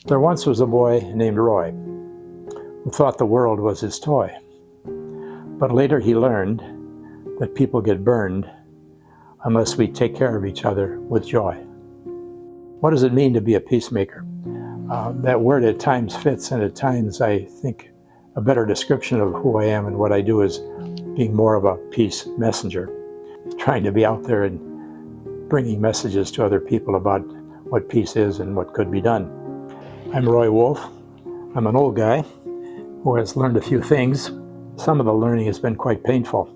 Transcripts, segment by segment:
There once was a boy named Roy who thought the world was his toy. But later he learned that people get burned unless we take care of each other with joy. What does it mean to be a peacemaker? That word at times fits, and at times I think a better description of who I am and what I do is being more of a peace messenger, trying to be out there and bringing messages to other people about what peace is and what could be done. I'm Roy Wolff. I'm an old guy who has learned a few things. Some of the learning has been quite painful.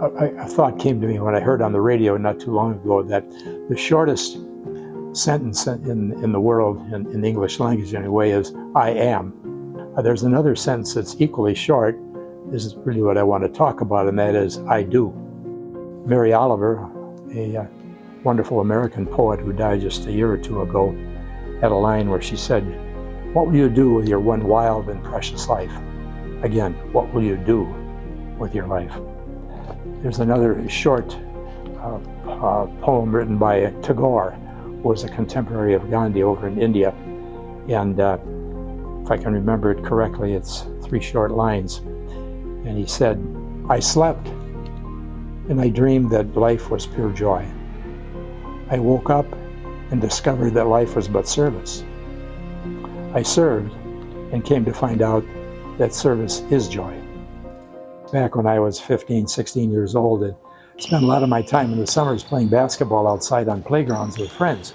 A thought came to me when I heard on the radio not too long ago that the shortest sentence in the world, in the English language anyway, is I am. There's another sentence that's equally short. This is really what I want to talk about, and that is I do. Mary Oliver, a wonderful American poet who died just a year or two ago, had a line where she said, "What will you do with your one wild and precious life?" Again, what will you do with your life? There's another short poem written by Tagore, who was a contemporary of Gandhi over in India. And if I can remember it correctly, it's 3 short lines. And he said, "I slept and I dreamed that life was pure joy. I woke up and discovered that life was but service. I served and came to find out that service is joy." Back when I was 15, 16 years old, and spent a lot of my time in the summers playing basketball outside on playgrounds with friends.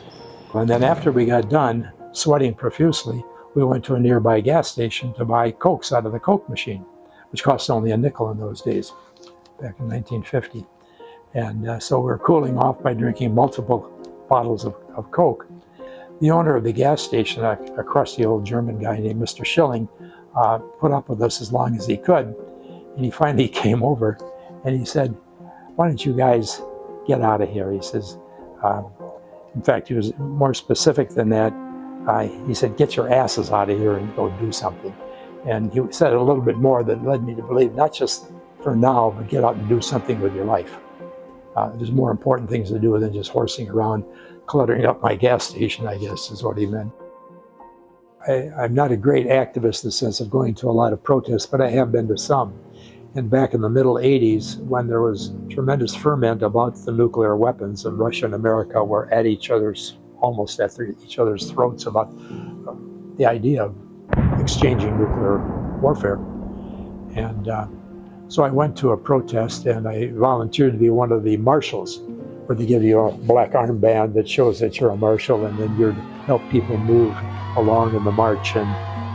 And then after we got done, sweating profusely, we went to a nearby gas station to buy Cokes out of the Coke machine, which cost only a nickel in those days, back in 1950. And so we were cooling off by drinking multiple bottles of Coke. The owner of the gas station, a crusty old German guy named Mr. Schilling, put up with us as long as he could. And he finally came over and he said, "Why don't you guys get out of here?" He says, in fact, he was more specific than that. He said, "Get your asses out of here and go do something." And he said a little bit more that led me to believe, not just for now, but get out and do something with your life. There's more important things to do than just horsing around, cluttering up my gas station, I guess is what he meant. I'm not a great activist in the sense of going to a lot of protests, but I have been to some. And back in the middle 80s, when there was tremendous ferment about the nuclear weapons, and Russia and America were at almost at each other's throats about the idea of exchanging nuclear warfare. And so I went to a protest and I volunteered to be one of the marshals, where they give you a black armband that shows that you're a marshal, and then you're to help people move along in the march and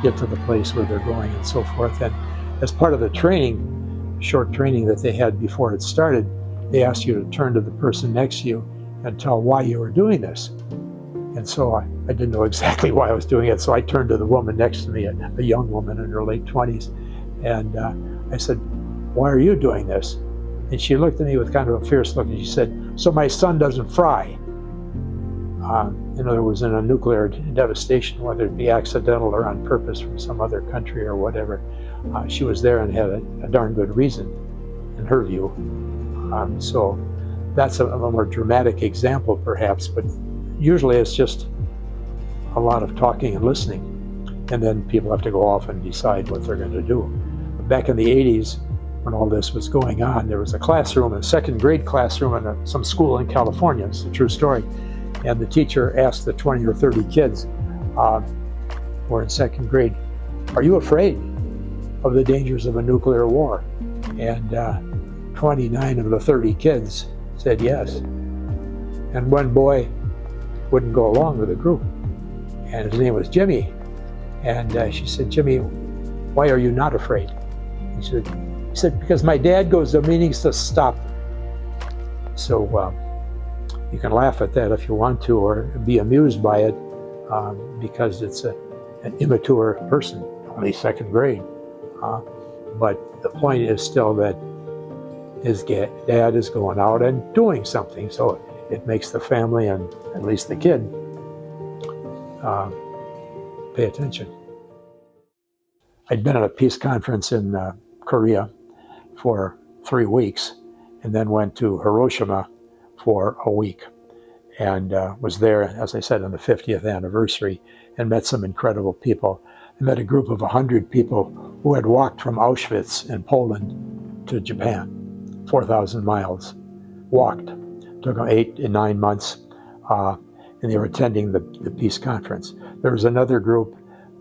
get to the place where they're going and so forth. And as part of the training, short training that they had before it started, they asked you to turn to the person next to you and tell why you were doing this. And so I didn't know exactly why I was doing it, so I turned to the woman next to me, a young woman in her late 20s, and I said, "Why are you doing this?" And she looked at me with kind of a fierce look, and she said, "So my son doesn't fry." In other words, in a nuclear devastation, whether it be accidental or on purpose from some other country or whatever, she was there and had a darn good reason, in her view. So that's a more dramatic example, perhaps, but usually it's just a lot of talking and listening, and then people have to go off and decide what they're going to do. Back in the 80s, when all this was going on, there was a classroom, a second grade classroom in some school in California. It's a true story. And the teacher asked the 20 or 30 kids who were in second grade, "Are you afraid of the dangers of a nuclear war?" And 29 of the 30 kids said yes. And one boy wouldn't go along with the group, and his name was Jimmy. And she said, "Jimmy, why are you not afraid?" He said, "Because my dad goes to meetings to stop them." So you can laugh at that if you want to, or be amused by it, because it's an immature person, only second grade. But the point is still that his dad is going out and doing something, so it makes the family, and at least the kid, pay attention. I'd been at a peace conference in Korea for 3 weeks, and then went to Hiroshima for a week. and was there, as I said, on the 50th anniversary, and met some incredible people. I met a group of 100 people who had walked from Auschwitz in Poland to Japan, 4,000 miles, walked. Took them 8 and 9 months, and they were attending the peace conference. There was another group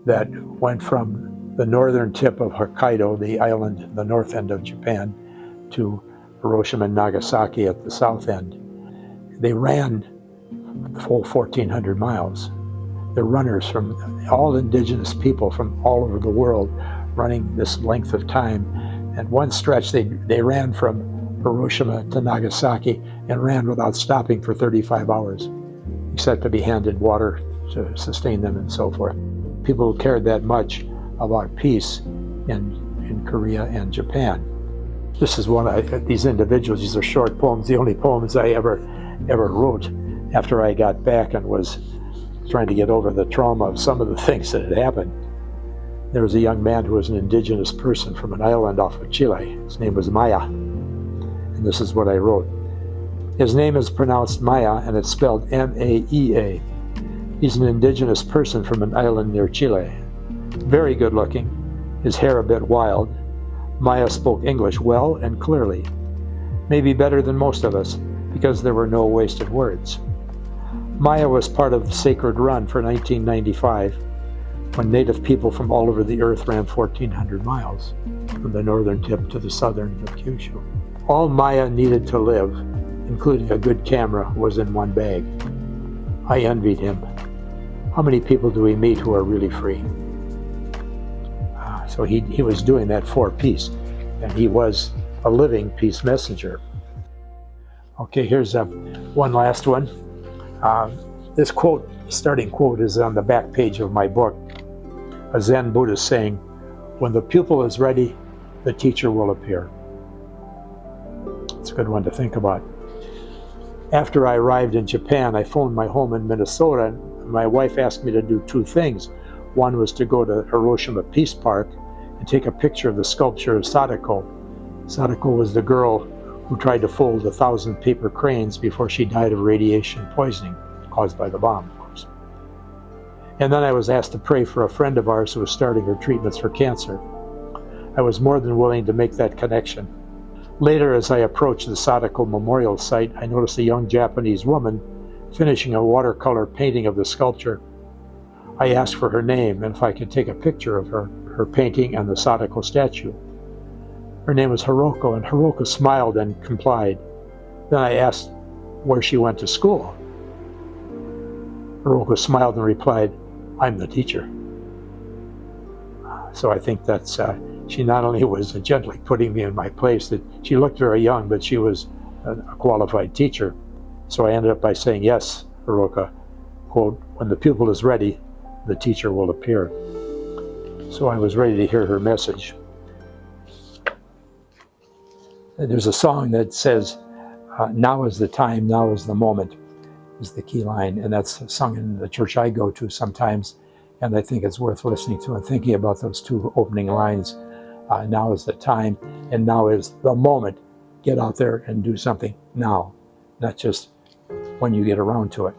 that went from the northern tip of Hokkaido, the island, the north end of Japan, to Hiroshima and Nagasaki at the south end. They ran the whole 1,400 miles. They're runners from all indigenous people from all over the world running this length of time. And one stretch, they ran from Hiroshima to Nagasaki and ran without stopping for 35 hours, except to be handed water to sustain them and so forth. People who cared that much about peace in Korea and Japan. This is one of these individuals. These are short poems, the only poems I ever wrote after I got back and was trying to get over the trauma of some of the things that had happened. There was a young man who was an indigenous person from an island off of Chile. His name was Maya, and this is what I wrote. His name is pronounced Maya, and it's spelled M-A-E-A. He's an indigenous person from an island near Chile. Very good looking, his hair a bit wild. Maya spoke English well and clearly, maybe better than most of us, because there were no wasted words. Maya was part of the Sacred Run for 1995, when Native people from all over the earth ran 1,400 miles, from the northern tip to the southern of Kyushu. All Maya needed to live, including a good camera, was in one bag. I envied him. How many people do we meet who are really free? So he was doing that for peace, and he was a living peace messenger. Okay, here's one last one. This quote, starting quote, is on the back page of my book. A Zen Buddhist saying, "When the pupil is ready, the teacher will appear." It's a good one to think about. After I arrived in Japan, I phoned my home in Minnesota, and my wife asked me to do two things. One was to go to Hiroshima Peace Park and take a picture of the sculpture of Sadako. Sadako was the girl who tried to fold 1,000 paper cranes before she died of radiation poisoning caused by the bomb, of course. And then I was asked to pray for a friend of ours who was starting her treatments for cancer. I was more than willing to make that connection. Later, as I approached the Sadako Memorial site, I noticed a young Japanese woman finishing a watercolor painting of the sculpture. I asked for her name and if I could take a picture of her painting and the Sadako statue. Her name was Hiroko, and Hiroko smiled and complied. Then I asked where she went to school. Hiroko smiled and replied, "I'm the teacher." So I think that's, she not only was gently putting me in my place, that she looked very young, but she was a qualified teacher. So I ended up by saying, "Yes, Hiroko, quote, when the pupil is ready, the teacher will appear." So I was ready to hear her message. There's a song that says, "Now is the time, now is the moment," is the key line. And that's sung in the church I go to sometimes. And I think it's worth listening to and thinking about those two opening lines. Now is the time, and now is the moment. Get out there and do something now, not just when you get around to it.